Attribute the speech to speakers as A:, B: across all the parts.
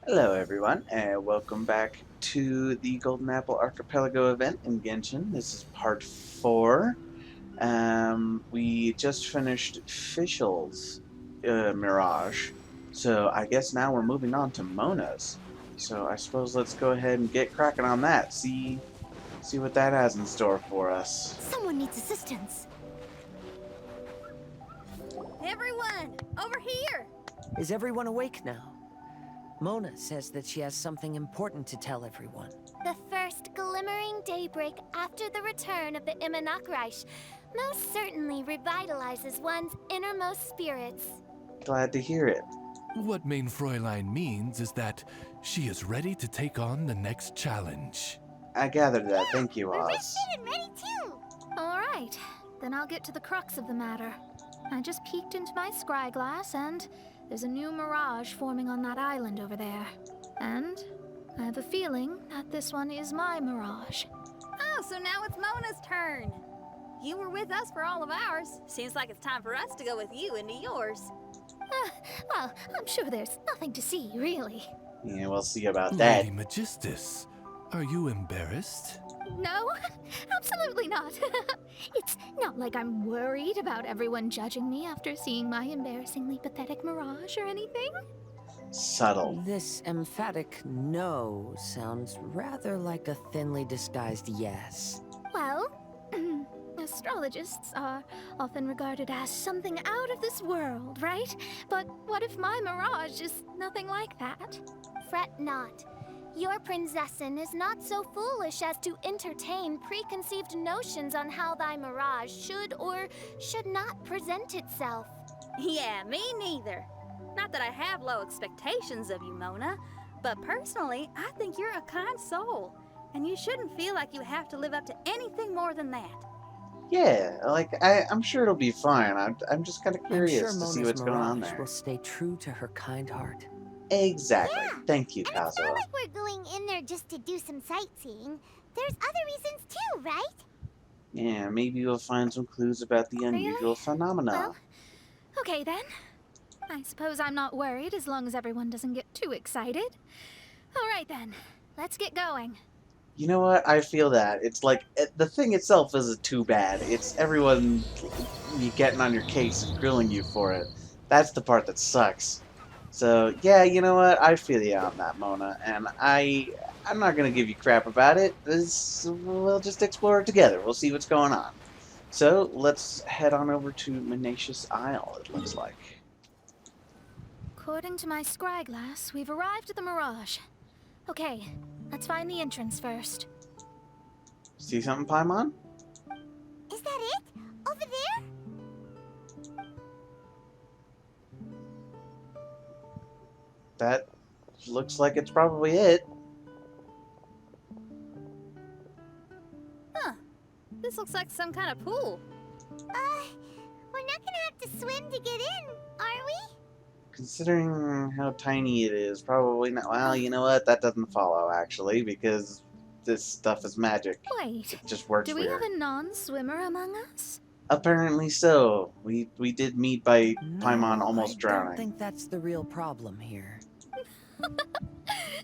A: Hello everyone, and welcome back to the Golden Apple Archipelago event in Genshin. This is part 4. We just finished Fischl's Mirage, so I guess now we're moving on to Mona's. So I suppose let's go ahead and get cracking on that, see what that has in store for us.
B: Someone needs assistance.
C: Everyone, over here!
D: Is everyone awake now? Mona says that she has something important to tell everyone.
B: The first glimmering daybreak after the return of the Immanakreich most certainly revitalizes one's innermost spirits.
A: Glad to hear it.
E: What Main Fräulein means is that she is ready to take on the next challenge.
A: I gathered that. Thank you,
B: We're
A: Oz.
B: rested and ready too.
F: All right, then I'll get to the crux of the matter. I just peeked into my scry glass and there's a new mirage forming on that island over there. And I have a feeling that this one is my mirage.
C: Oh, so now it's Mona's turn. You were with us for all of ours. Seems like it's time for us to go with you into yours.
F: Well, I'm sure there's nothing to see, really.
A: Yeah, we'll see about that.
E: Lady Magistus, are you embarrassed?
F: No, absolutely not. It's not like I'm worried about everyone judging me after seeing my embarrassingly pathetic mirage or anything.
A: Subtle.
D: This emphatic no sounds rather like a thinly disguised yes.
F: Well, astrologists are often regarded as something out of this world, right? But what if my mirage is nothing like that?
B: Fret not. Your prinzessin is not so foolish as to entertain preconceived notions on how thy mirage should or should not present itself.
C: Yeah, me neither. Not that I have low expectations of you, Mona, but personally, I think you're a kind soul, and you shouldn't feel like you have to live up to anything more than that.
A: Yeah, like, I'm sure it'll be fine. I'm just kind of curious
D: I'm sure
A: to see
D: Mona's
A: what's going on
D: mirage
A: there.
D: will stay true to her kind heart.
A: Exactly.
B: Yeah,
A: Thank you,
B: And it's not
A: Kazuo.
B: like we're going in there just to do some sightseeing. There's other reasons too, right?
A: Yeah, maybe we'll find some clues about the unusual phenomena.
F: Well, okay then. I suppose I'm not worried as long as everyone doesn't get too excited. All right then, let's get going.
A: You know what? I feel that. It's like, the thing itself isn't too bad. It's everyone you getting on your case and grilling you for it. That's the part that sucks. So, yeah, you know what? I feel you on that, Mona. And I'm not going to give you crap about it. We'll just explore it together. We'll see what's going on. So, let's head on over to Menacious Isle, it looks like.
F: According to my scry glass, we've arrived at the Mirage. Okay, let's find the entrance first.
A: See something, Paimon?
B: Is that it? Over there?
A: That looks like it's probably it.
C: Huh. This looks like some kind of pool.
B: We're not gonna have to swim to get in, are we?
A: Considering how tiny it is, probably not. Well, you know what? That doesn't follow, actually, because this stuff is magic.
F: Wait,
A: It just works
F: do we
A: weird.
F: have a non-swimmer among us?
A: Apparently so. We did meet by Paimon
D: No,
A: almost
D: I
A: drowning.
D: don't think that's the real problem here.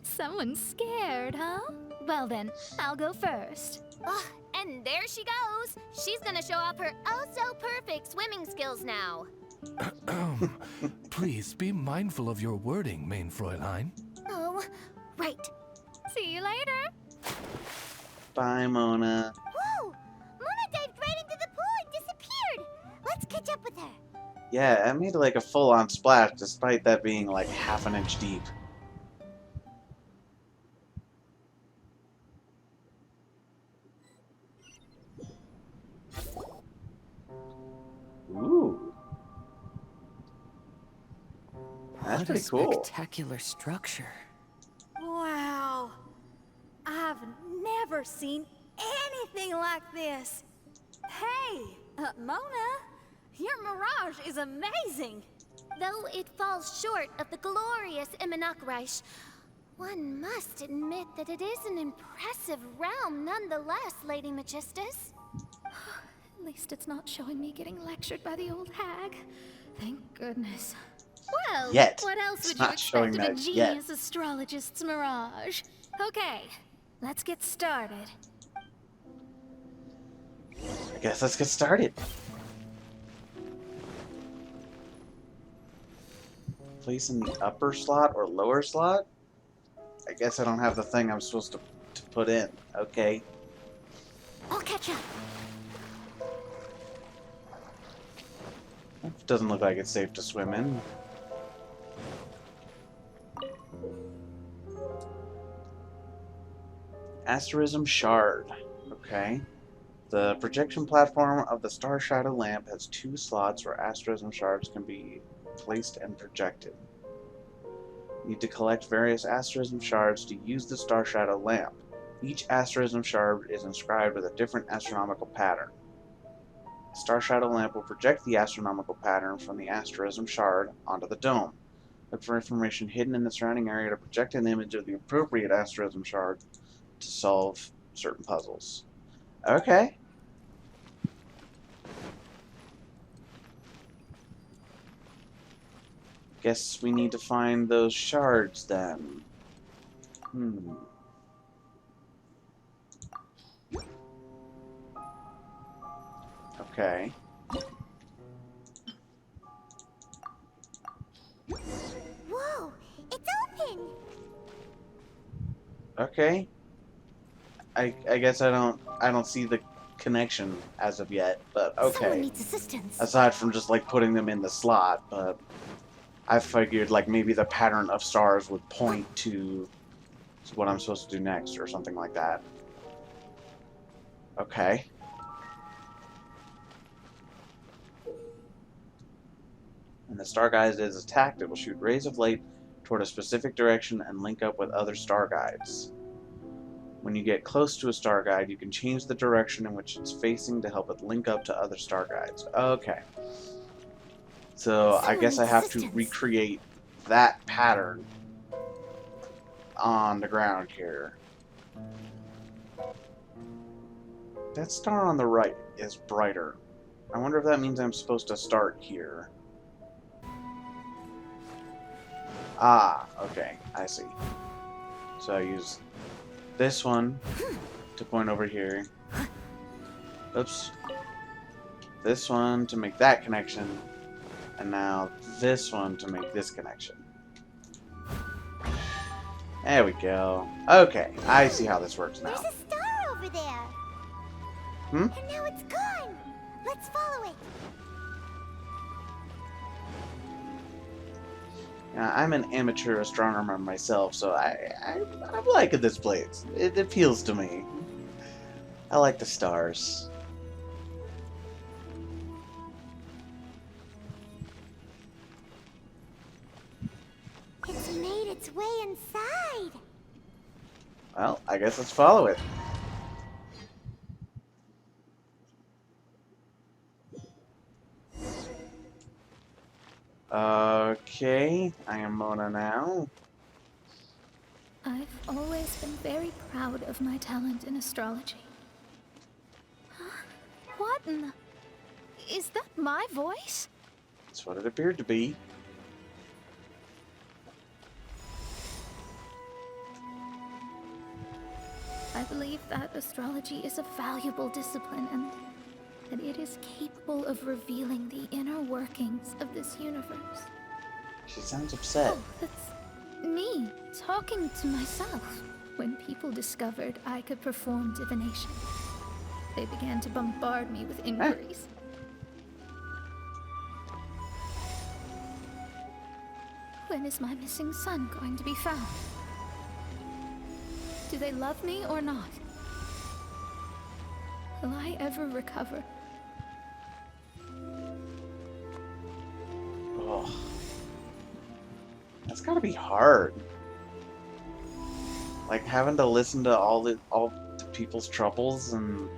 F: Someone's scared, huh? Well then, I'll go first.
B: Ugh, and there she goes. She's gonna show off her oh-so-perfect swimming skills now.
E: Please be mindful of your wording, Main Fräulein.
B: Oh, right.
F: See you later.
A: Bye, Mona.
B: Whoa! Mona dived right into the pool and disappeared. Let's catch up with her.
A: Yeah, I made like a full-on splash, despite that being like half an inch deep. Ooh. That's
D: What
A: pretty
D: a
A: cool.
D: spectacular structure.
C: Wow. I've never seen anything like this. Hey, Mona, your mirage is amazing.
B: Though it falls short of the glorious Immanakreich, one must admit that it is an impressive realm nonetheless, Lady Magistus.
F: At least it's not showing me getting lectured by the old hag. Thank goodness. Well,
A: Yet.
F: what else
A: It's
F: would you
A: not showing
F: expect of a
A: that yet.
F: genius astrologist's mirage? Okay, let's get started.
A: I guess let's get started. Place in the upper slot or lower slot? I guess I don't have the thing I'm supposed to put in. Okay.
B: I'll catch up.
A: Doesn't look like it's safe to swim in. Asterism Shard. Okay. The projection platform of the Star Shadow lamp has 2 slots where asterism shards can be placed and projected. You need to collect various asterism shards to use the Star Shadow lamp. Each asterism shard is inscribed with a different astronomical pattern. The Star Shadow lamp will project the astronomical pattern from the asterism shard onto the dome. Look for information hidden in the surrounding area to project an image of the appropriate asterism shard to solve certain puzzles. Okay. Guess we need to find those shards then. Okay.
B: Whoa, it's open!
A: Okay. I guess I don't see the connection as of yet, but
B: Someone
A: okay.
B: needs assistance.
A: Aside from just like putting them in the slot, but I figured like maybe the pattern of stars would point to what I'm supposed to do next or something like that. Okay. When the star guide is attacked, it will shoot rays of light toward a specific direction and link up with other star guides. When you get close to a star guide, you can change the direction in which it's facing to help it link up to other star guides. Okay. So I guess I have to recreate that pattern on the ground here. That star on the right is brighter. I wonder if that means I'm supposed to start here. Ah, okay, I see. So I use this one to point over here. Oops. This one to make that connection. And now this one to make this connection. There we go. Okay, I see how this works now.
B: There's a star over there. And now it's gone. Let's follow it.
A: Now, I'm an amateur astronomer myself, so I'm liking this place. It appeals to me. I like the stars.
B: It's made its way inside.
A: Well, I guess let's follow it. Okay, I am Mona now.
F: I've always been very proud of my talent in astrology. What in the... Is that my voice?
A: That's what it appeared to be.
F: I believe that astrology is a valuable discipline and that it is capable of revealing the inner workings of this universe.
A: She sounds upset.
F: Oh, that's me talking to myself. When people discovered I could perform divination, they began to bombard me with inquiries. When is my missing son going to be found? Do they love me or not? Will I ever recover?
A: Oh, that's gotta be hard. Like having to listen to all the people's troubles and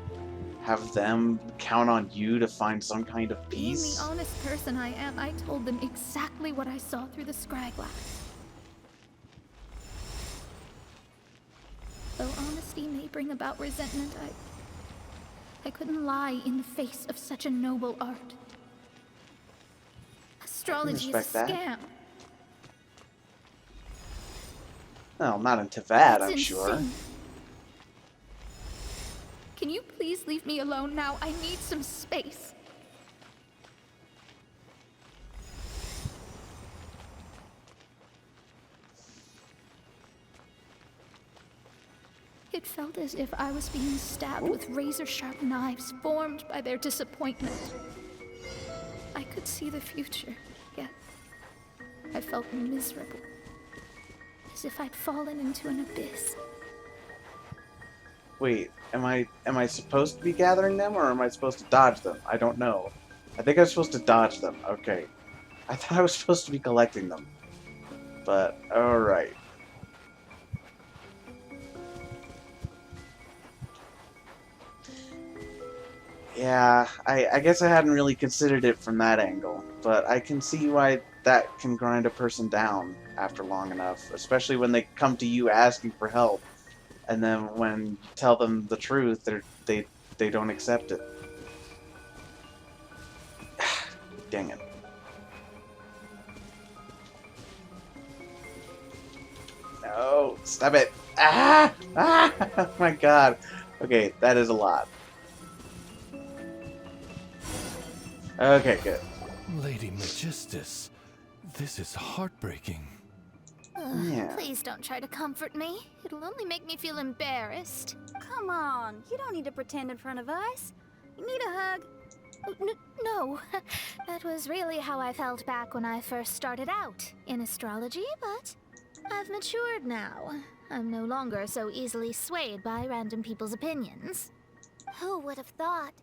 A: have them count on you to find some kind of
F: Being
A: peace.
F: the honest person I am, I told them exactly what I saw through the scryglass. Though honesty may bring about resentment, I couldn't lie in the face of such a noble art. Astrology is a
A: respect that.
F: scam.
A: Well, not into that,
F: That's
A: I'm sure.
F: insane. Can you please leave me alone now? I need some space. It felt as if I was being stabbed with razor-sharp knives formed by their disappointment. I could see the future, yet I felt miserable. As if I'd fallen into an abyss.
A: Wait, am I supposed to be gathering them, or am I supposed to dodge them? I don't know. I think I'm supposed to dodge them. Okay. I thought I was supposed to be collecting them. But, alright. Yeah, I guess I hadn't really considered it from that angle, but I can see why that can grind a person down after long enough, especially when they come to you asking for help, and then when you tell them the truth, they don't accept it. Dang it. No, stop it. Ah! Ah! Oh my god. Okay, that is a lot. Okay, good.
E: Lady Magistus, this is heartbreaking.
A: Yeah.
B: Please don't try to comfort me. It'll only make me feel embarrassed.
C: Come on, you don't need to pretend in front of us. You need a hug.
B: No, that was really how I felt back when I first started out in astrology, but I've matured now. I'm no longer so easily swayed by random people's opinions. Who would have thought?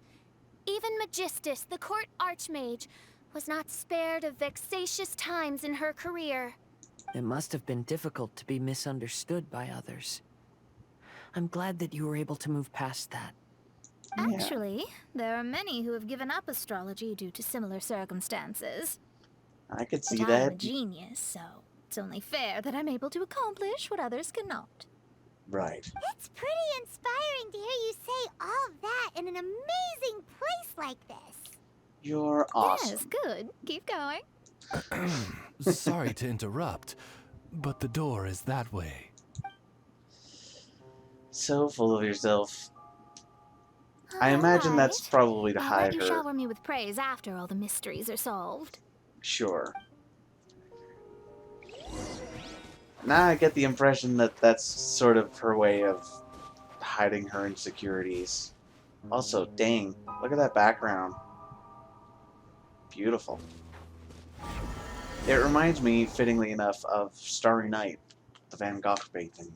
B: Even Magistus, the court archmage, was not spared of vexatious times in her career.
D: It must have been difficult to be misunderstood by others. I'm glad that you were able to move past that.
A: Yeah.
B: Actually, there are many who have given up astrology due to similar circumstances.
A: I could see
B: But I'm a
A: that.
B: genius, so it's only fair that I'm able to accomplish what others cannot.
A: Right.
G: It's pretty inspiring to hear you say all that in an amazing place like this.
A: You're awesome.
B: Yes, good. Keep going.
E: Sorry to interrupt, but the door is that way.
A: So full of yourself. I imagine that's
B: Alright.
A: probably to
B: I'll
A: hide
B: let you
A: her.
B: shower me with praise after all the mysteries are solved.
A: Sure. Now I get the impression that that's sort of her way of hiding her insecurities. Also, dang, look at that background. Beautiful. It reminds me, fittingly enough, of Starry Night, the Van Gogh painting.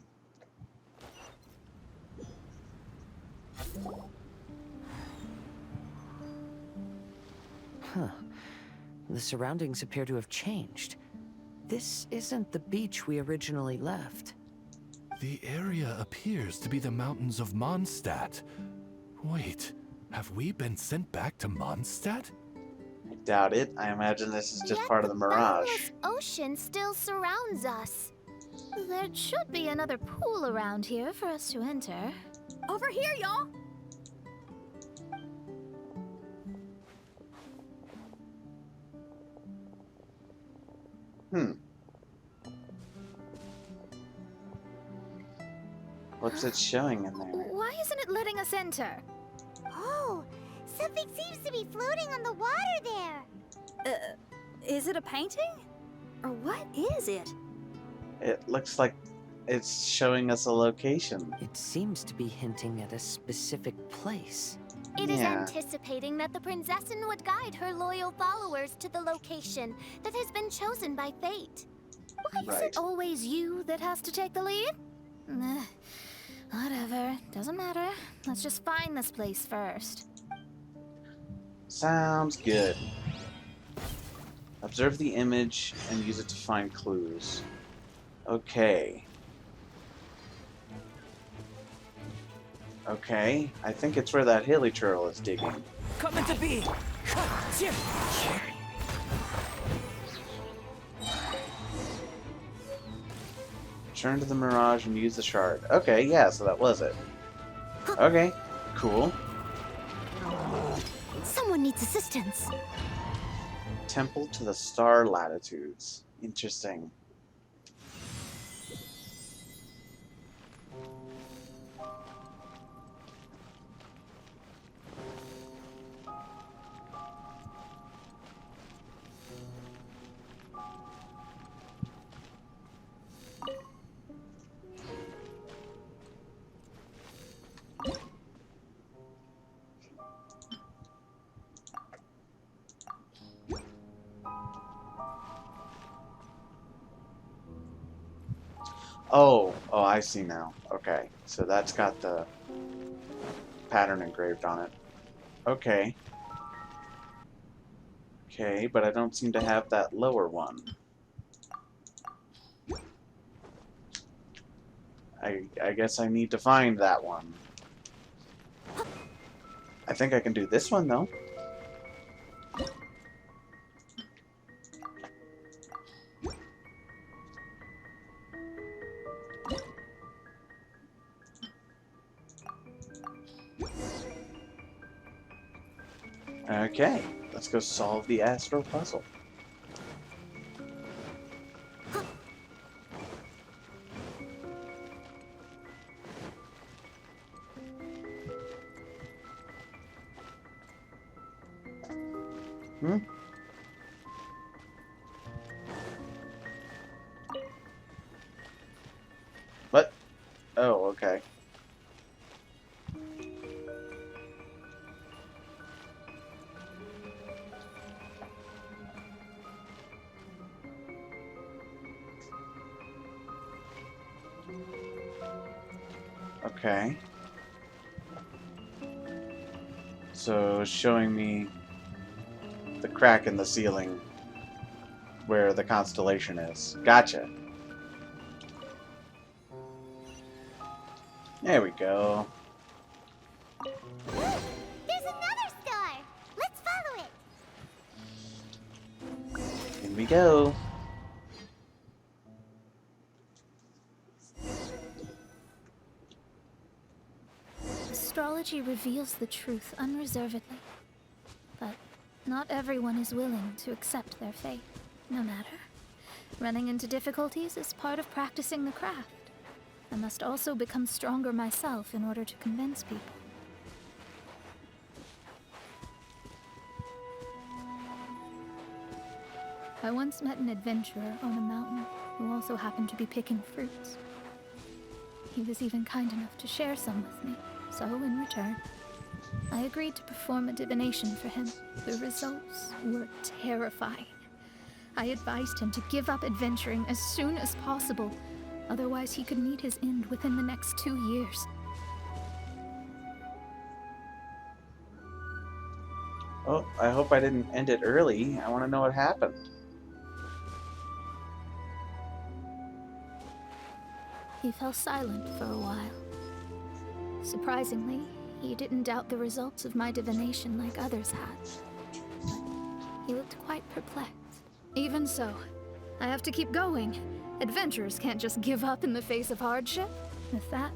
D: Huh. The surroundings appear to have changed. This isn't the beach we originally left.
E: The area appears to be the mountains of Mondstadt. Wait, have we been sent back to Mondstadt?
A: I doubt it. I imagine this is just
B: Yet
A: part of the mirage.
B: boundless ocean still surrounds us. There should be another pool around here for us to enter.
C: Over here, y'all.
A: What's it showing in there?
B: Why isn't it letting us enter?
G: Oh, something seems to be floating on the water there.
C: Is it a painting? Or what is it?
A: It looks like it's showing us a location.
D: It seems to be hinting at a specific place.
B: It is
A: Yeah.
B: anticipating that the Princessin would guide her loyal followers to the location that has been chosen by fate. Why is
A: Right.
B: it always you that has to take the lead? Whatever, doesn't matter. Let's just find this place first.
A: Sounds good. Observe the image and use it to find clues. Okay. Okay, I think it's where that hilly turtle is digging.
D: Coming to be!
A: Return to the mirage and use the shard. Okay, yeah, so that was it. Okay, cool.
G: Someone needs assistance.
A: Temple to the Star Latitudes. Interesting. Oh, I see now. Okay, so that's got the pattern engraved on it. Okay. Okay, but I don't seem to have that lower one. I guess I need to find that one. I think I can do this one, though. Okay, let's go solve the astro puzzle. Hmm? What? Oh, okay. Okay. So, showing me the crack in the ceiling where the constellation is. Gotcha. There we go.
G: There's another star! Let's follow it!
A: In we go.
F: Astrology reveals the truth unreservedly. But not everyone is willing to accept their fate, no matter. Running into difficulties is part of practicing the craft. I must also become stronger myself in order to convince people. I once met an adventurer on a mountain who also happened to be picking fruits. He was even kind enough to share some with me, so in return, I agreed to perform a divination for him. The results were terrifying. I advised him to give up adventuring as soon as possible, otherwise he could meet his end within the next 2 years.
A: Oh, I hope I didn't end it early. I want to know what happened.
F: He fell silent for a while. Surprisingly, he didn't doubt the results of my divination like others had. But he looked quite perplexed. Even so, I have to keep going. Adventurers can't just give up in the face of hardship. With that,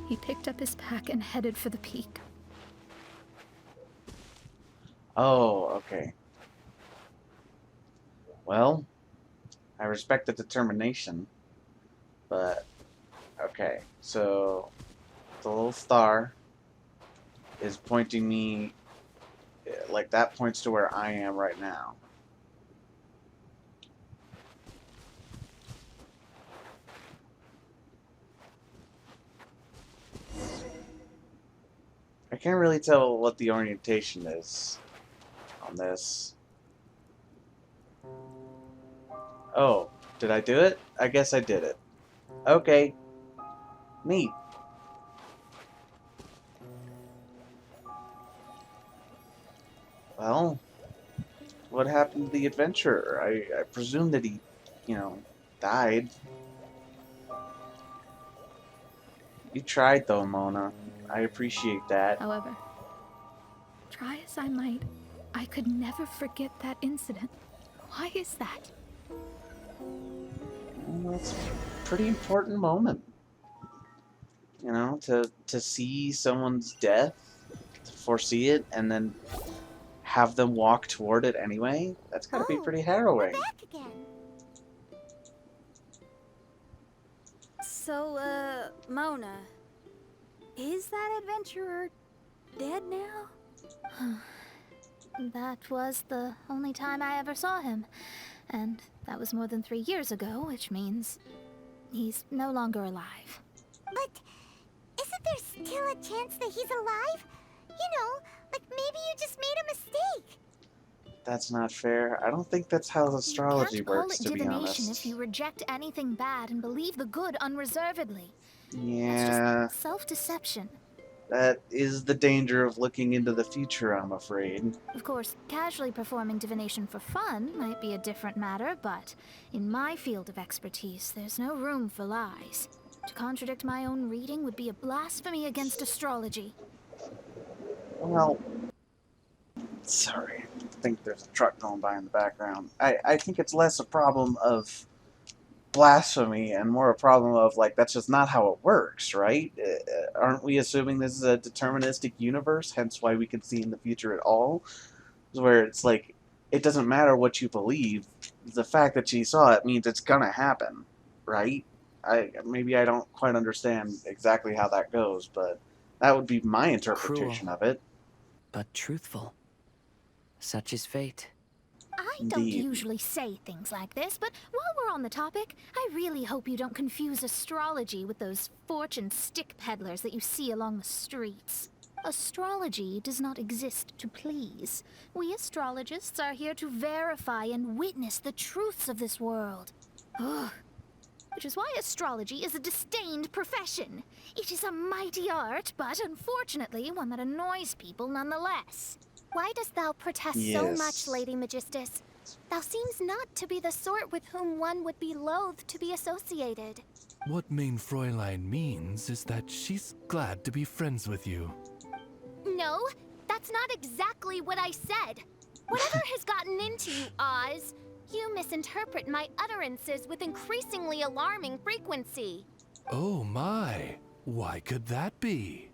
F: he picked up his pack and headed for the peak.
A: Oh, okay. Well, I respect the determination, but okay. So the little star is pointing me, like that points to where I am right now. I can't really tell what the orientation is on this. Oh, did I do it? I guess I did it. Okay. Neat. Well, what happened to the adventurer? I presume that he, died. You tried though, Mona. I appreciate that.
F: However, try as I might, I could never forget that incident. Why is that?
A: Well, that's a pretty important moment. To see someone's death, to foresee it, and then have them walk toward it anyway. That's gotta be pretty
G: We're
A: harrowing.
G: back again.
C: So, Mona, is that adventurer dead now?
F: That was the only time I ever saw him. And that was more than 3 years ago, which means he's no longer alive.
G: But isn't there still a chance that he's alive? You know, like maybe you just made a mistake.
A: That's not fair. I don't think that's how astrology
F: You can't call
A: works,
F: it
A: to be
F: divination if
A: honest.
F: you reject anything bad and believe the good unreservedly. That's just
A: Yeah,
F: self-deception.
A: that is the danger of looking into the future, I'm afraid.
F: Of course, casually performing divination for fun might be a different matter, but in my field of expertise, there's no room for lies. To contradict my own reading would be a blasphemy against astrology.
A: Well, sorry. I think there's a truck going by in the background. I think it's less a problem of blasphemy and more a problem of, like, that's just not how it works, right? Aren't we assuming this is a deterministic universe, hence why we can see in the future at all? Where it's like, it doesn't matter what you believe, the fact that she saw it means it's gonna happen, right? Maybe I don't quite understand exactly how that goes, but that would be my interpretation
D: Cruel,
A: of it.
D: but truthful. Such is fate.
F: I don't
A: Indeed.
F: usually say things like this, but while we're on the topic, I really hope you don't confuse astrology with those fortune stick peddlers that you see along the streets. Astrology does not exist to please. We astrologists are here to verify and witness the truths of this world. Ugh. Which is why astrology is a disdained profession. It is a mighty art, but unfortunately one that annoys people nonetheless.
G: Why dost thou protest so much, Lady Magistus? Thou seems not to be the sort with whom one would be loath to be associated.
E: What Main Fräulein means is that she's glad to be friends with you.
G: No, that's not exactly what I said. Whatever has gotten into you, Oz, you misinterpret my utterances with increasingly alarming frequency.
E: Oh my, why could that be?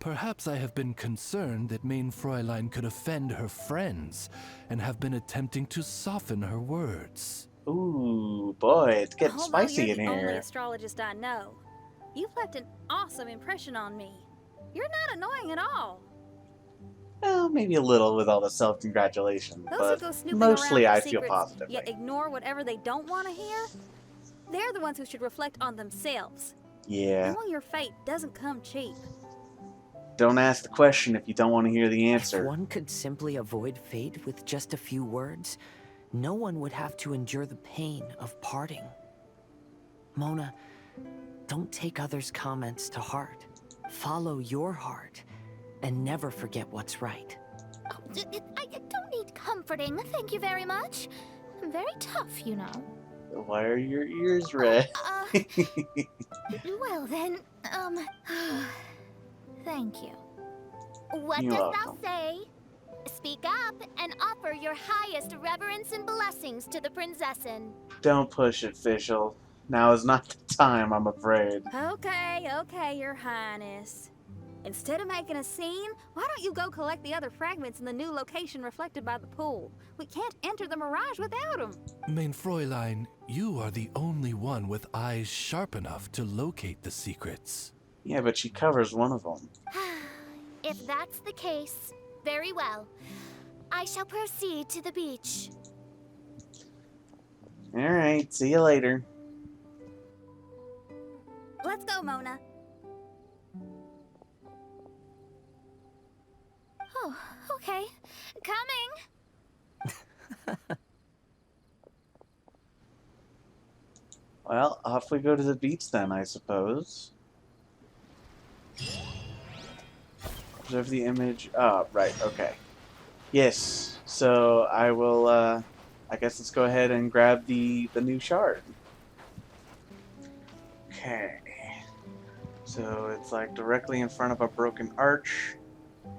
E: Perhaps I have been concerned that Main Fräulein could offend her friends and have been attempting to soften her words.
A: Ooh, boy, it's getting
C: Homo,
A: spicy
C: you're
A: in
C: the only
A: here.
C: astrologist I know. You've left an awesome impression on me. You're not annoying at all.
A: Well, maybe a little with all the self-congratulation,
C: Those who
A: but
C: go snooping
A: mostly
C: around
A: I
C: for
A: feel
C: secrets,
A: positively.
C: yet ignore whatever they don't want to hear, they're the ones who should reflect on themselves.
A: Yeah.
C: Knowing your fate doesn't come cheap.
A: Don't ask the question if you don't want to hear the
D: If
A: answer.
D: one could simply avoid fate with just a few words, no one would have to endure the pain of parting. Mona, don't take others' comments to heart. Follow your heart, and never forget what's right.
F: Oh, I don't need comforting, thank you very much. I'm very tough, you know.
A: Why are your ears red?
F: Well then, thank you.
G: What
A: You're
G: dost thou
A: welcome.
G: say? Speak up and offer your highest reverence and blessings to the prinzessin.
A: Don't push it, Fischl. Now is not the time, I'm afraid.
C: Okay, Your Highness. Instead of making a scene, why don't you go collect the other fragments in the new location reflected by the pool? We can't enter the mirage without them.
E: Main Fräulein, you are the only one with eyes sharp enough to locate the secrets.
A: Yeah, but she covers one of them.
G: If that's the case, very well. I shall proceed to the beach.
A: Alright, see you later.
C: Let's go, Mona.
F: Oh, okay. Coming!
A: Well, off we go to the beach then, I suppose. Observe the image. Oh, right, okay. Yes, so I will, I guess let's go ahead and grab the new shard. Okay. So it's like directly in front of a broken arch,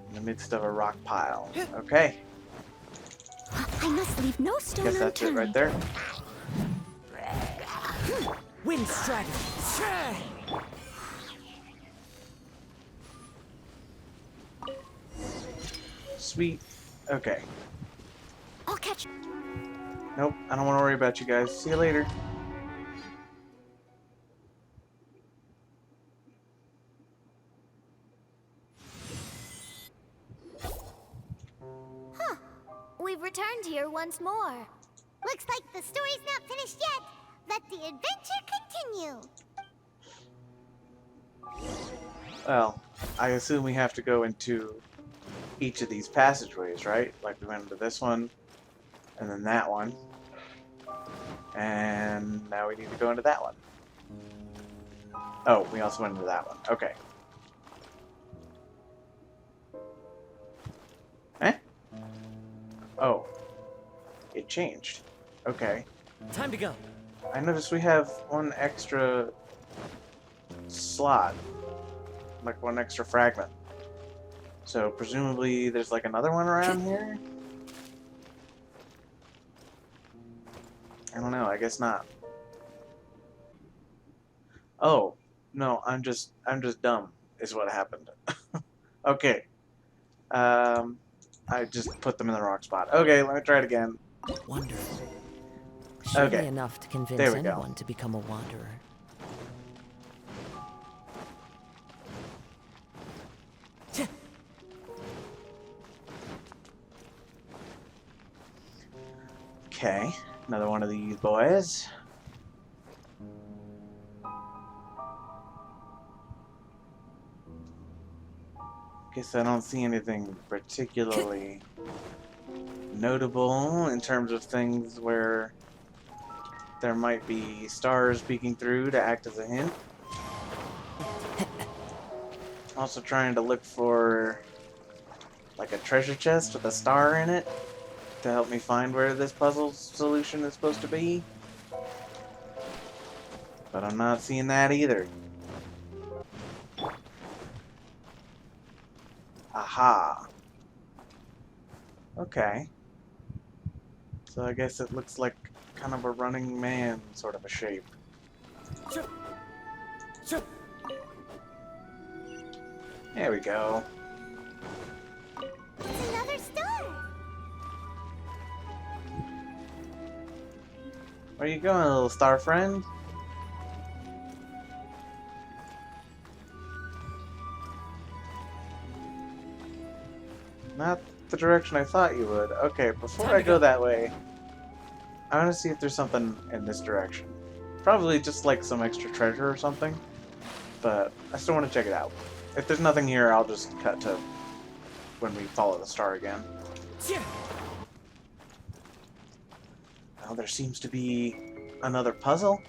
A: in the midst of a rock pile. Okay,
G: I must leave no stone
A: guess that's it right there.
D: Wind strategy!
A: Sweet. Okay.
G: I'll catch.
A: Nope, I don't want to worry about you guys. See you later.
G: We've returned here once more. Looks like the story's not finished yet. Let the adventure continue.
A: Well, I assume we have to go into each of these passageways, right? Like we went into this one, And then that one. And now we need to go into that one. Oh, we also went into that one. Okay. Eh? Oh. It changed. Okay.
D: Time to go.
A: I noticed we have one extra slot. Like one extra fragment. So presumably there's like another one around here? I don't know, I guess not. Oh, no, I'm just dumb, is what happened. Okay. I just put them in the wrong spot. Okay, let me try it again.
D: Wonderful. Surely
A: Okay.
D: enough to convince
A: There we go.
D: anyone to become a wanderer.
A: Okay, another one of these boys. Guess I don't see anything particularly notable in terms of things where there might be stars peeking through to act as a hint. Also trying to look for like a treasure chest with a star in it to help me find where this puzzle solution is supposed to be. But I'm not seeing that either. Aha. Okay. So I guess it looks like kind of a running man sort of a shape. There we go.
G: It's another star.
A: Where you going, little star friend? Not the direction I thought you would. Okay, before I go that way, I want to see if there's something in this direction. Probably just like some extra treasure or something, but I still want to check it out. If there's nothing here, I'll just cut to when we follow the star again. Well, there seems to be another puzzle,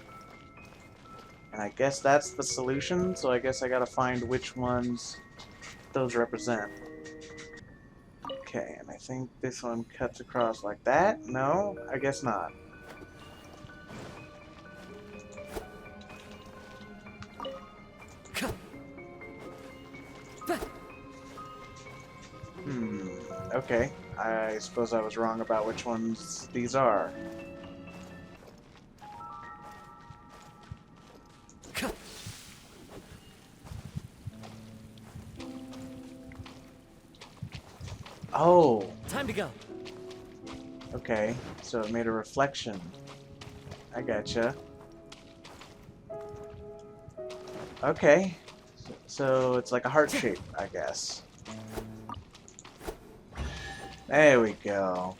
A: and I guess that's the solution, so I guess I gotta find which ones those represent. Okay, and I think this one cuts across like that? No, I guess not. Okay. I suppose I was wrong about which ones these are. Oh!
D: Time to go.
A: Okay, so it made a reflection. I gotcha. Okay. So it's like a heart shape, I guess. There we go.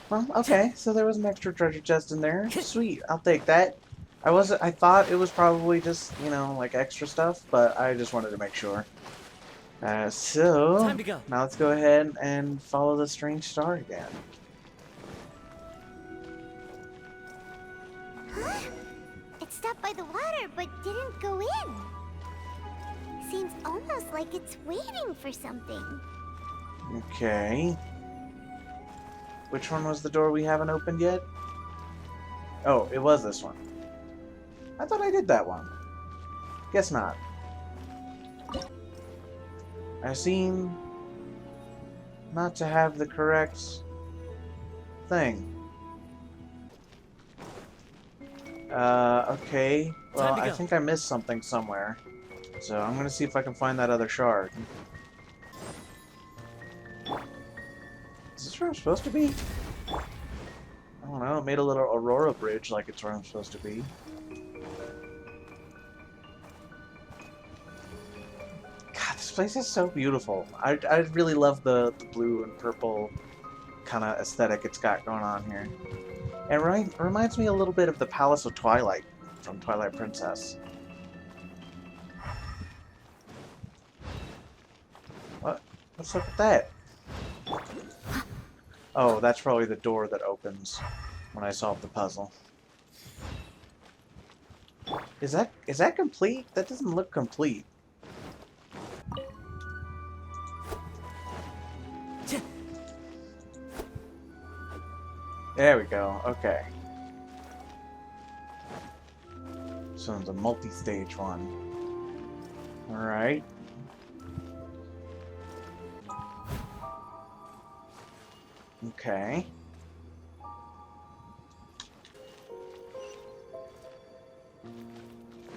A: Well, okay, so there was an extra treasure chest in there. Sweet, I'll take that. I thought it was probably just, you know, like extra stuff, but I just wanted to make sure. So,
D: Time to go.
A: now let's go ahead and follow the strange star again.
G: Huh? It stopped by the water, but didn't go in. Seems almost like it's waiting for something.
A: Okay. Which one was the door we haven't opened yet? Oh, it was this one. I thought I did that one. Guess not. I seem not to have the correct thing. Okay. Well, I think I missed something somewhere. So I'm gonna see if I can find that other shard. Is this where I'm supposed to be? I don't know, it made a little Aurora bridge like it's where I'm supposed to be. God, this place is so beautiful. I really love the blue and purple kind of aesthetic it's got going on here. And it reminds me a little bit of the Palace of Twilight from Twilight Princess. What? What's up with that? Oh, that's probably the door that opens when I solve the puzzle. Is that complete? That doesn't look complete. There we go. Okay. So it's a multi-stage one. Alright. Okay.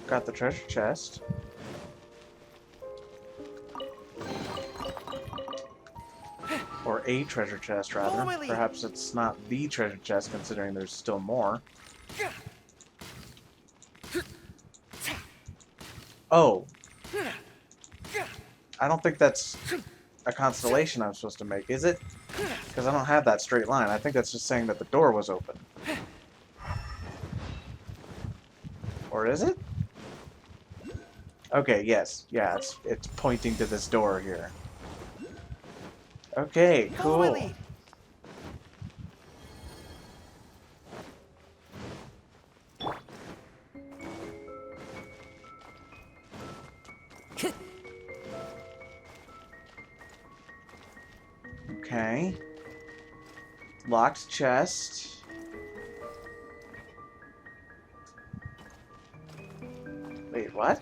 A: Got the treasure chest. Or a treasure chest, rather. Perhaps it's not the treasure chest, considering there's still more. Oh. I don't think that's a constellation I'm supposed to make, is it? Because I don't have that straight line. I think that's just saying that the door was open. Or is it? Okay, yes. Yeah, it's pointing to this door here. Okay, cool. Okay. Locked chest. Wait, what?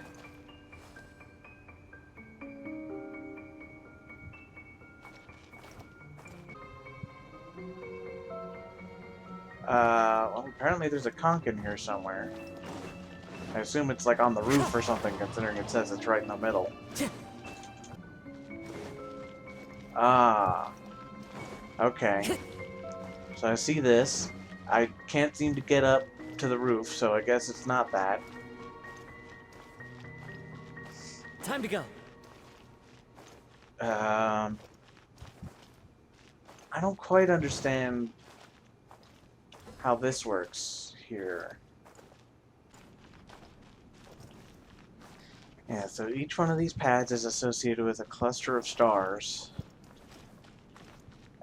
A: Well, apparently there's a conch in here somewhere. I assume it's like on the roof or something, considering it says it's right in the middle. Ah. Okay. So I see this. I can't seem to get up to the roof, so I guess it's not that.
D: Time to go.
A: I don't quite understand how this works here. Yeah, so each one of these pads is associated with a cluster of stars.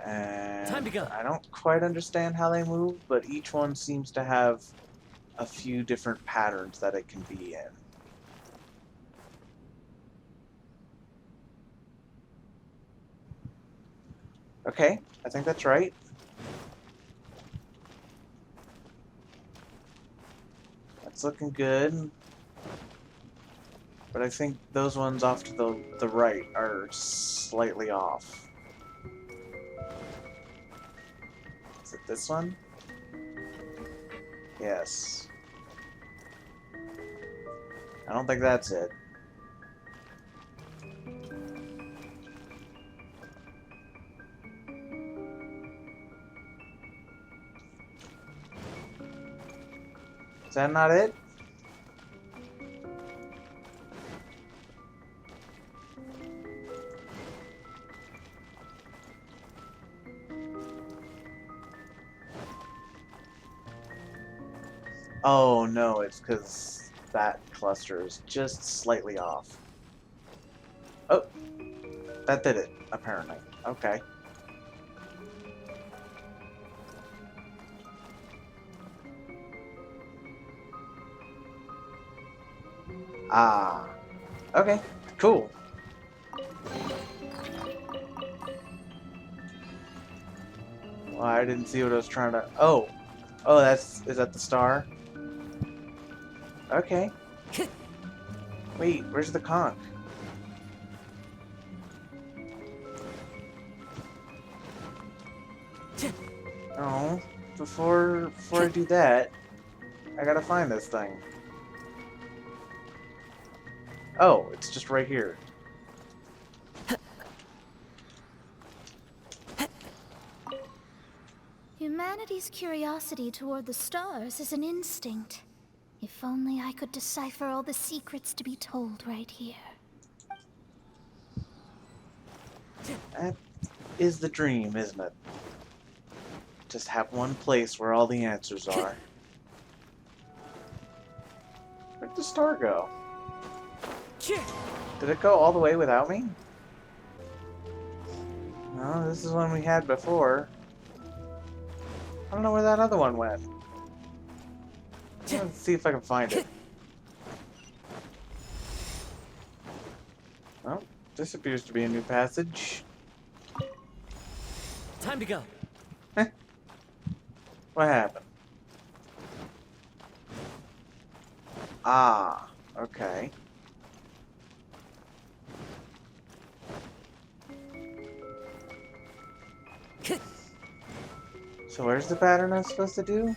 A: And
D: Time to go.
A: I don't quite understand how they move, but each one seems to have a few different patterns that it can be in. Okay, I think that's right. That's looking good. But I think those ones off to the right are slightly off. Is it this one? Yes. I don't think that's it. Is that not it? Oh no, it's because that cluster is just slightly off. Oh, that did it, apparently. Okay. Ah. Okay, cool. Well, I didn't see what I was trying to... Oh. Oh, is that the star? Okay. Wait, where's the conch? Oh, before I do that, I gotta find this thing. Oh, it's just right here.
F: Humanity's curiosity toward the stars is an instinct. If only I could decipher all the secrets to be told right here.
A: That is the dream, isn't it? Just have one place where all the answers are. Where'd the star go? Did it go all the way without me? No, this is one we had before. I don't know where that other one went. Let's see if I can find it. Well, this appears to be a new passage.
D: Time to go.
A: What happened? Ah, okay. So where's the pattern I'm supposed to do?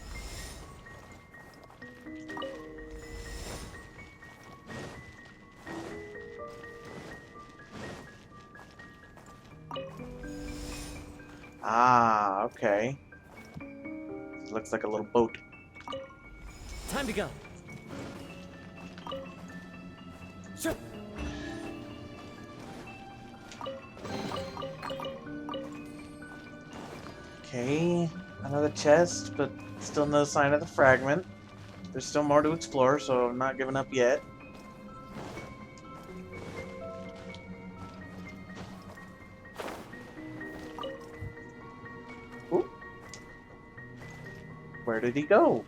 A: Ah, okay. Looks like a little boat.
D: Time to go. Sure.
A: Okay, another chest, but still no sign of the fragment. There's still more to explore, so I'm not giving up yet. Ooh. Where did he go?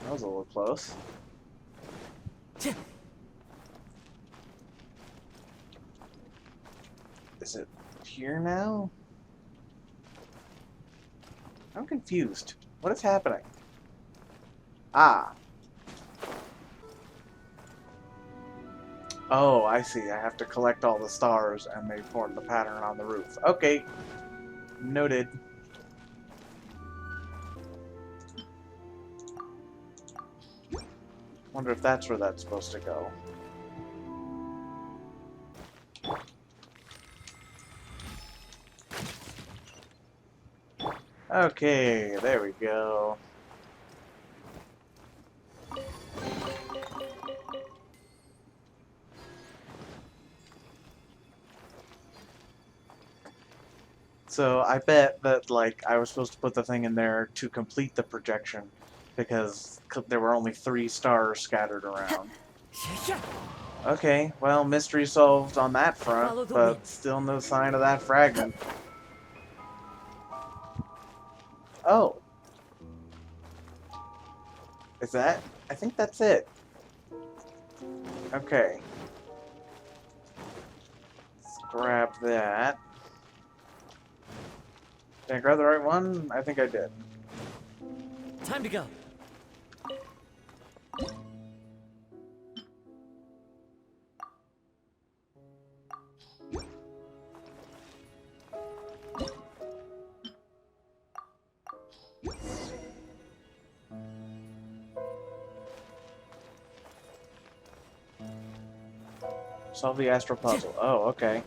A: That was a little close. Is it here now? I'm confused. What is happening? Ah. Oh, I see. I have to collect all the stars and they form the pattern on the roof. Okay. Noted. Wonder if that's where that's supposed to go. Okay, there we go. So I bet that, like, I was supposed to put the thing in there to complete the projection because there were only 3 stars scattered around. Okay, well, mystery solved on that front, but still no sign of that fragment. Oh. Is that? I think that's it. Okay. Let's grab that. Did I grab the right one? I think I did.
D: Time to go.
A: Solve the astral puzzle. Oh, okay.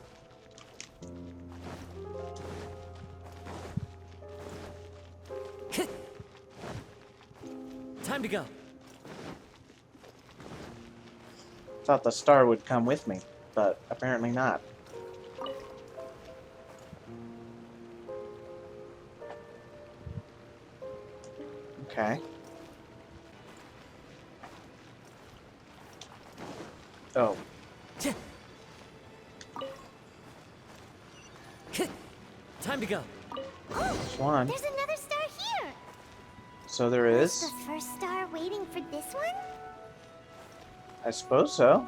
D: Time to go.
A: Thought the star would come with me, but apparently not. Okay. Oh.
D: Time to go.
A: There's one.
G: There's another star here.
A: So there
G: Is
A: is?
G: the first star waiting for this one?
A: I suppose so.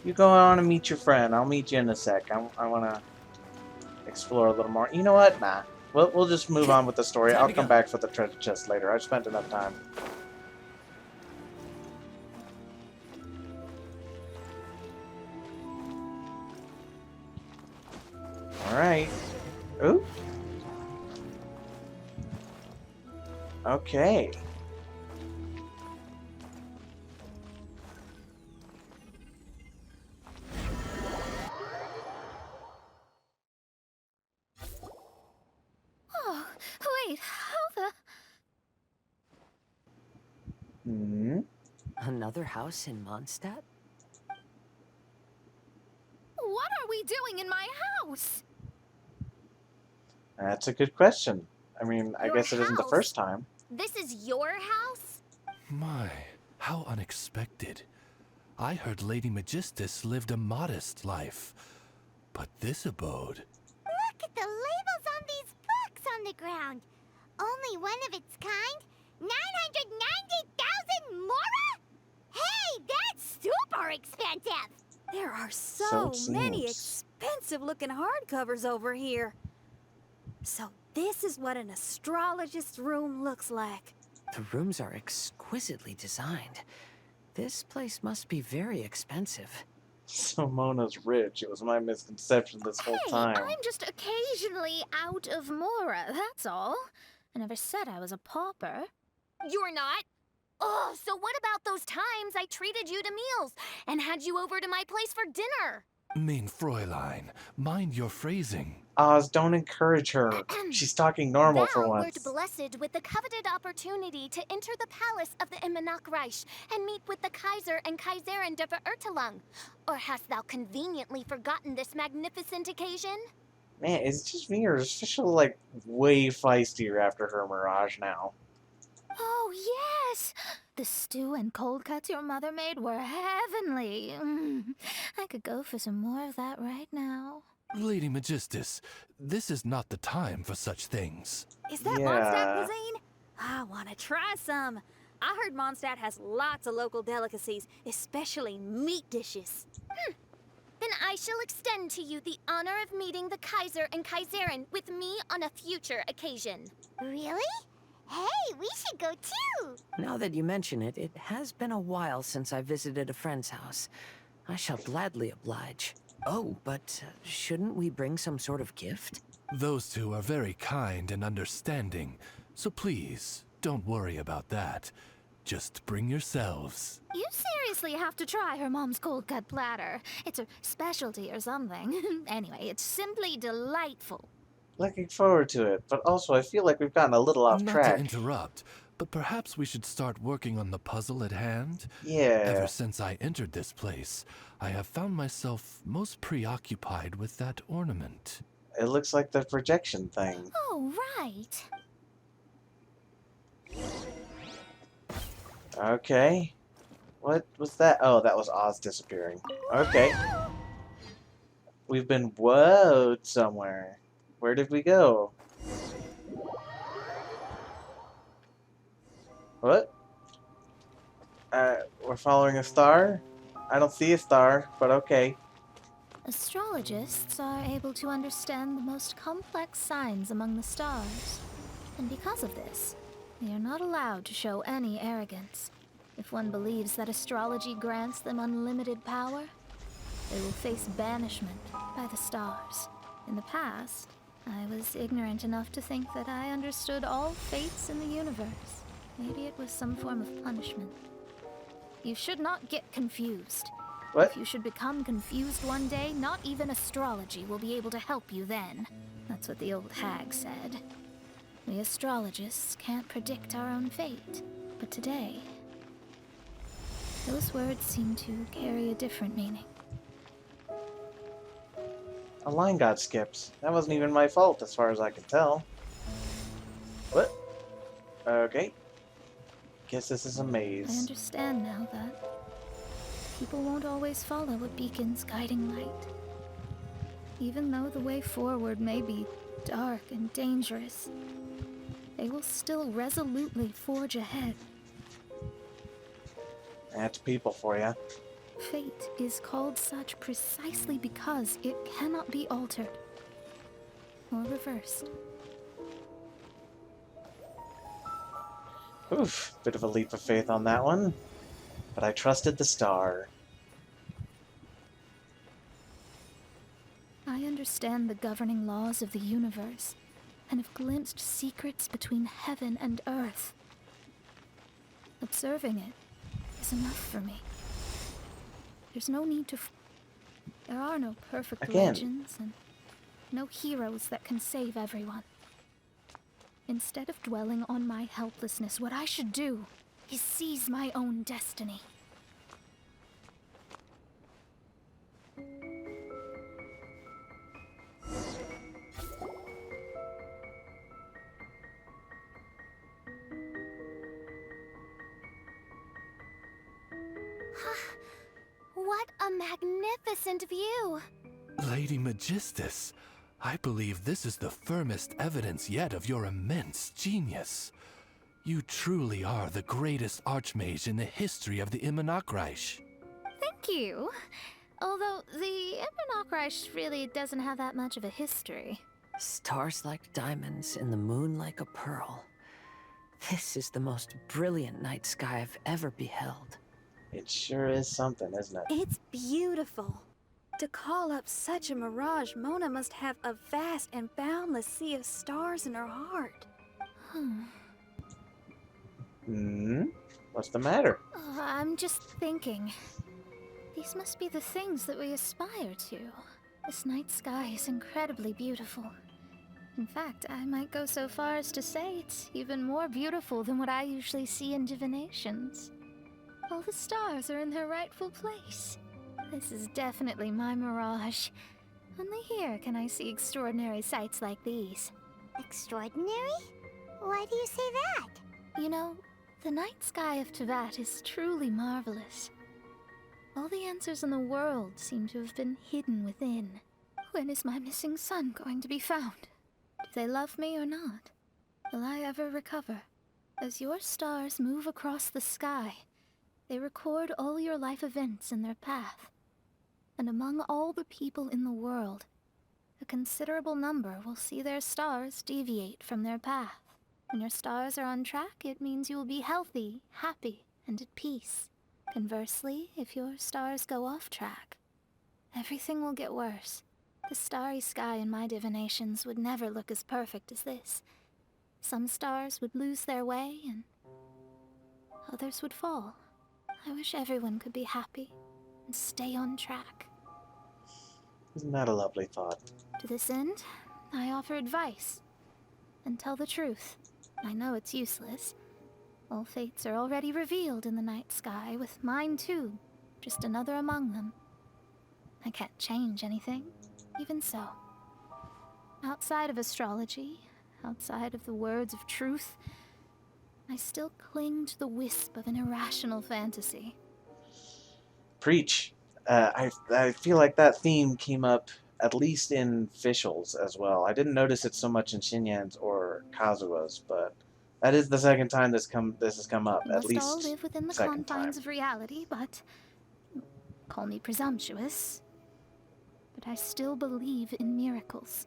A: You go on and meet your friend. I'll meet you in a sec. I want to explore a little more. You know what? Nah. We'll just move on with the story. I'll come back for the treasure chest later. I've spent enough time. Alright. Ooh. Okay.
F: Oh, wait, how the...
A: Hmm.
D: Another house in Mondstadt?
F: What are we doing in my house?
A: That's a good question. I mean, I
G: Your
A: guess it isn't the
G: house?
A: first time.
G: This is your house?
E: My, how unexpected. I heard Lady Magistus lived a modest life, but this abode...
H: Look at the labels on these books on the ground. Only one of its kind? 990,000 mora? Hey, that's super expensive!
C: There are
A: So
C: so
A: it
C: many
A: seems.
C: expensive looking hardcovers over here. So this is what an astrologist's room looks like.
D: The rooms are exquisitely designed. This place must be very expensive.
A: So Mona's rich. It was my misconception this whole
F: Hey,
A: time.
F: I'm just occasionally out of mora, that's all. I never said I was a pauper.
G: You're not? Oh, so what about those times I treated you to meals and had you over to my place for dinner?
E: Mein Fräulein, mind your phrasing.
A: Oz, don't encourage her. She's talking normal for
G: Thou
A: once.
G: wert blessed with the coveted opportunity to enter the palace of the Immanok Reich and meet with the Kaiser and Kaiserin der Verurteilung. Or hast thou conveniently forgotten this magnificent occasion?
A: Man, is it just me or is Fischl like way feistier after her mirage now?
F: Oh, yes! The stew and cold cuts your mother made were heavenly. I could go for some more of that right now.
E: Lady Magistus, this is not the time for such things.
C: Is that
A: Yeah.
C: Mondstadt cuisine? I want to try some. I heard Mondstadt has lots of local delicacies, especially meat dishes.
G: Then I shall extend to you the honor of meeting the Kaiser and Kaiserin with me on a future occasion.
H: Really? Hey, we should go too!
D: Now that you mention it, it has been a while since I visited a friend's house. I shall gladly oblige. Oh, but shouldn't we bring some sort of gift?
E: Those two are very kind and understanding, so please, don't worry about that. Just bring yourselves.
F: You seriously have to try her mom's cold cut platter. It's a specialty or something. Anyway, it's simply delightful.
A: Looking forward to it, but also I feel like we've gotten a little off
E: Not
A: track.
E: to interrupt, but perhaps we should start working on the puzzle at hand?
A: Yeah.
E: Ever since I entered this place, I have found myself most preoccupied with that ornament.
A: It looks like the projection thing.
F: Oh, right.
A: Okay. What was that? Oh, that was Oz disappearing. Okay. We've been woed somewhere. Where did we go? What? We're following a star? I don't see a star, but okay.
F: Astrologists are able to understand the most complex signs among the stars. And because of this, they are not allowed to show any arrogance. If one believes that astrology grants them unlimited power, they will face banishment by the stars. In the past, I was ignorant enough to think that I understood all fates in the universe. Maybe it was some form of punishment. You should not get confused.
A: What?
F: If you should become confused one day, not even astrology will be able to help you then. That's what the old hag said. We astrologists can't predict our own fate. But today, those words seem to carry a different meaning.
A: A line got skipped. That wasn't even my fault, as far as I can tell. What? Okay. Guess this is a
F: I
A: maze.
F: understand now that people won't always follow a beacon's guiding light. Even though the way forward may be dark and dangerous, they will still resolutely forge ahead.
A: That's people for you.
F: Fate is called such precisely because it cannot be altered or reversed.
A: Oof, bit of a leap of faith on that one. But I trusted the star.
F: I understand the governing laws of the universe and have glimpsed secrets between heaven and earth. Observing it is enough for me. There's no need to... There are no perfect
A: Again.
F: legends and no heroes that can save everyone. Instead of dwelling on my helplessness, what I should do is seize my own destiny.
G: What a magnificent view!
E: Lady Magistus, I believe this is the firmest evidence yet of your immense genius. You truly are the greatest archmage in the history of the Immunocreich.
F: Thank you. Although the Immunocreich really doesn't have that much of a history.
D: Stars like diamonds and the moon like a pearl. This is the most brilliant night sky I've ever beheld.
A: It sure is something, isn't it?
C: It's beautiful. To call up such a mirage, Mona must have a vast and boundless sea of stars in her heart.
A: What's the matter?
F: Oh, I'm just thinking. These must be the things that we aspire to. This night sky is incredibly beautiful. In fact, I might go so far as to say it's even more beautiful than what I usually see in divinations. All the stars are in their rightful place. This is definitely my mirage. Only here can I see extraordinary sights like these.
H: Extraordinary? Why do you say that?
F: You know, the night sky of Tevat is truly marvelous. All the answers in the world seem to have been hidden within. When is my missing son going to be found? Do they love me or not? Will I ever recover? As your stars move across the sky, they record all your life events in their path. And among all the people in the world, a considerable number will see their stars deviate from their path. When your stars are on track, it means you will be healthy, happy, and at peace. Conversely, if your stars go off track, everything will get worse. The starry sky in my divinations would never look as perfect as this. Some stars would lose their way, and others would fall. I wish everyone could be happy and stay on track.
A: Isn't that a lovely thought?
F: To this end, I offer advice and tell the truth. I know it's useless. All fates are already revealed in the night sky, with mine too, just another among them. I can't change anything, even so. Outside of astrology, outside of the words of truth, I still cling to the wisp of an irrational fantasy.
A: Preach. I feel like that theme came up at least in Fischl's as well. I didn't notice it so much in Shinyan's or Kazua's, but that is the second time this has come up.
F: We
A: At
F: must
A: least
F: all live within the
A: second
F: confines
A: time.
F: of reality, but call me presumptuous. But I still believe in miracles.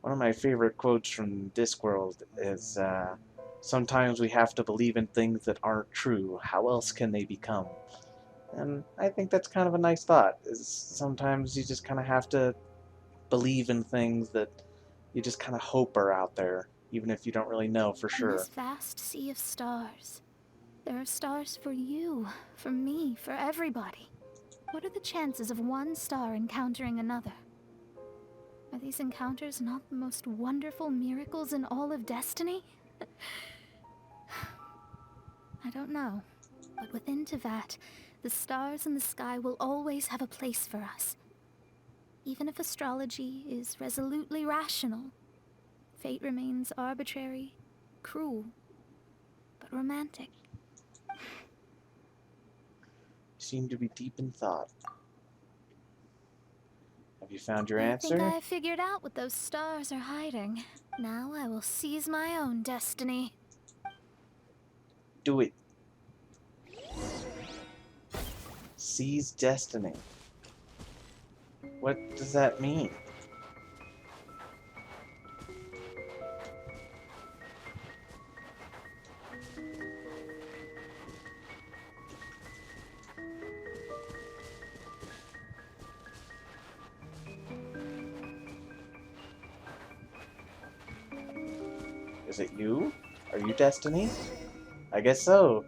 A: One of my favorite quotes from Discworld is, sometimes we have to believe in things that aren't true. How else can they become? And I think that's kind of a nice thought, is sometimes you just kind of have to believe in things that you just kind of hope are out there, even if you don't really know for
F: In
A: sure.
F: this vast sea of stars, there are stars for you, for me, for everybody. What are the chances of one star encountering another? Are these encounters not the most wonderful miracles in all of destiny? I don't know, but within Tevat, the stars in the sky will always have a place for us. Even if astrology is resolutely rational, fate remains arbitrary, cruel, but romantic.
A: You seem to be deep in thought. Have you found your answer?
F: I think I figured out what those stars are hiding. Now I will seize my own destiny.
A: Do it. Seize destiny. What does that mean? Is it you? Are you Destiny? I guess so.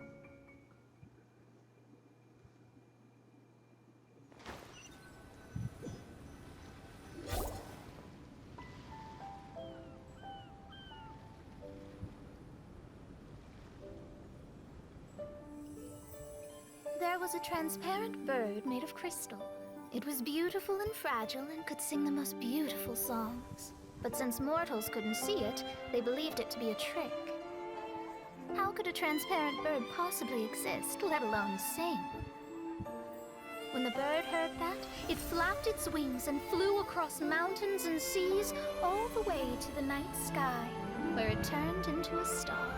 F: There was a transparent bird made of crystal. It was beautiful and fragile and could sing the most beautiful songs. But since mortals couldn't see it, they believed it to be a trick. How could a transparent bird possibly exist, let alone sing? the bird heard that, it flapped its wings and flew across mountains and seas all the way to the night sky, where it turned into a star.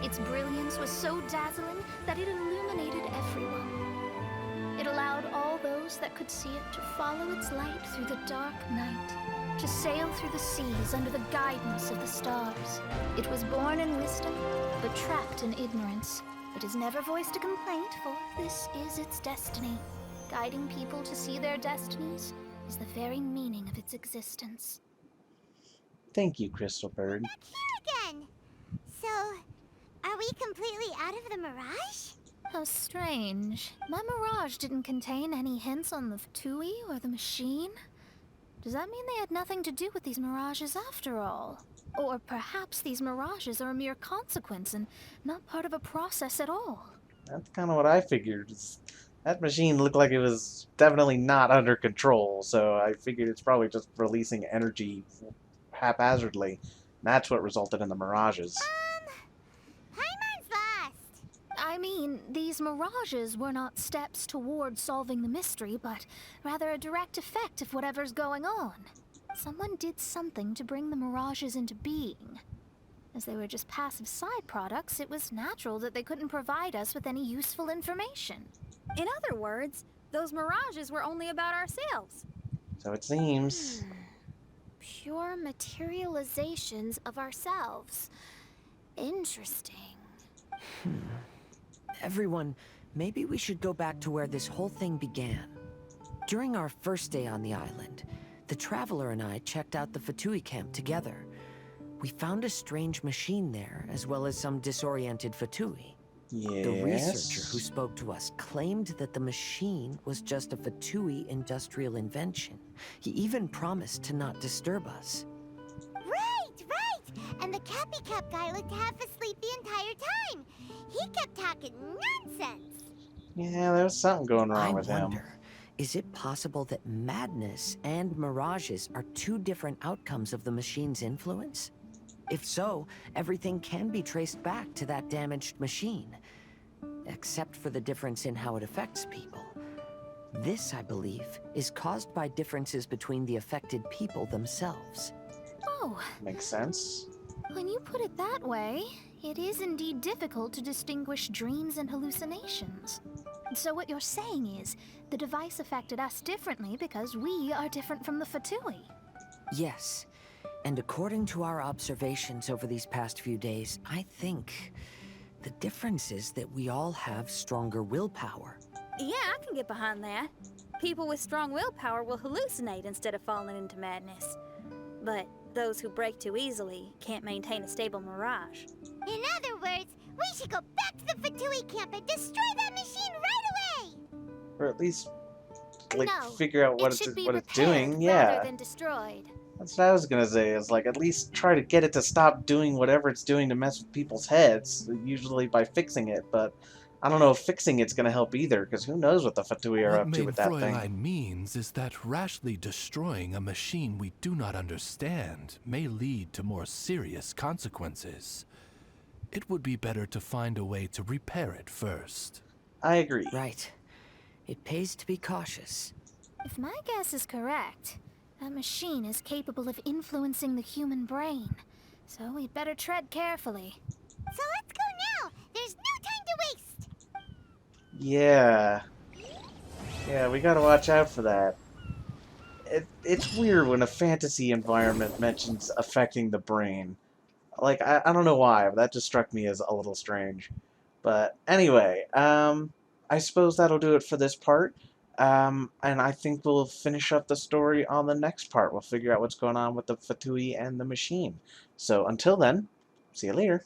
F: Its brilliance was so dazzling that it illuminated everyone. It allowed all those that could see it to follow its light through the dark night, to sail through the seas under the guidance of the stars. It was born in wisdom, but trapped in ignorance. It has never voiced a complaint, for this is its destiny. Guiding people to see their destinies is the very meaning of its existence.
A: Thank you, Crystal Bird.
H: Back here again. So, are we completely out of the mirage?
F: How strange. My mirage didn't contain any hints on the Fatui or the machine. Does that mean they had nothing to do with these mirages after all? Or perhaps these mirages are a mere consequence and not part of a process at all?
A: That's kind of what I figured. That machine looked like it was definitely not under control, so I figured it's probably just releasing energy haphazardly. That's what resulted in the mirages.
H: Paimon's lost.
F: I mean, these mirages were not steps toward solving the mystery, but rather a direct effect of whatever's going on. Someone did something to bring the mirages into being. As they were just passive side products, it was natural that they couldn't provide us with any useful information.
C: In other words, those mirages were only about ourselves.
A: So it seems.
G: Pure materializations of ourselves. Interesting.
D: Everyone, maybe we should go back to where this whole thing began. During our first day on the island, the Traveler and I checked out the Fatui camp together. We found a strange machine there, as well as some disoriented Fatui.
A: Yes.
D: The researcher who spoke to us claimed that the machine was just a Fatui industrial invention. He even promised to not disturb us.
H: Right. And the Cappy Cap guy looked half asleep the entire time. He kept talking nonsense.
A: Yeah, there was something going wrong with him.
D: Is it possible that madness and mirages are two different outcomes of the machine's influence? If so, everything can be traced back to that damaged machine, except for the difference in how it affects people. This, I believe, is caused by differences between the affected people themselves.
F: Oh,
A: Makes sense.
F: when you put it that way, it is indeed difficult to distinguish dreams and hallucinations. So what you're saying is, the device affected us differently because we are different from the Fatui.
D: Yes, and according to our observations over these past few days, I think the difference is that we all have stronger willpower.
C: Yeah, I can get behind that. People with strong willpower will hallucinate instead of falling into madness. But those who break too easily can't maintain a stable mirage.
H: In other words, we should go back to the Fatui camp and destroy that machine right away!
A: Or at least, like,
G: No,
A: figure out what
G: it should be
A: what it's
G: repaired
A: doing. Yeah.
G: rather than destroyed.
A: That's what I was gonna say, is like, at least try to get it to stop doing whatever it's doing to mess with people's heads, usually by fixing it, but I don't know if fixing it's gonna help either, because who knows what the Fatui are up to with that thing.
E: Fräulein means is that rashly destroying a machine we do not understand may lead to more serious consequences. It would be better to find a way to repair it first.
A: I agree.
D: Right. It pays to be cautious.
F: If my guess is correct, that machine is capable of influencing the human brain. So we'd better tread carefully.
H: So let's go now! There's no time to waste!
A: Yeah. Yeah, we gotta watch out for that. It's weird when a fantasy environment mentions affecting the brain. Like, I don't know why, but that just struck me as a little strange. But anyway, I suppose that'll do it for this part. And I think we'll finish up the story on the next part. We'll figure out what's going on with the Fatui and the machine. So until then, see you later.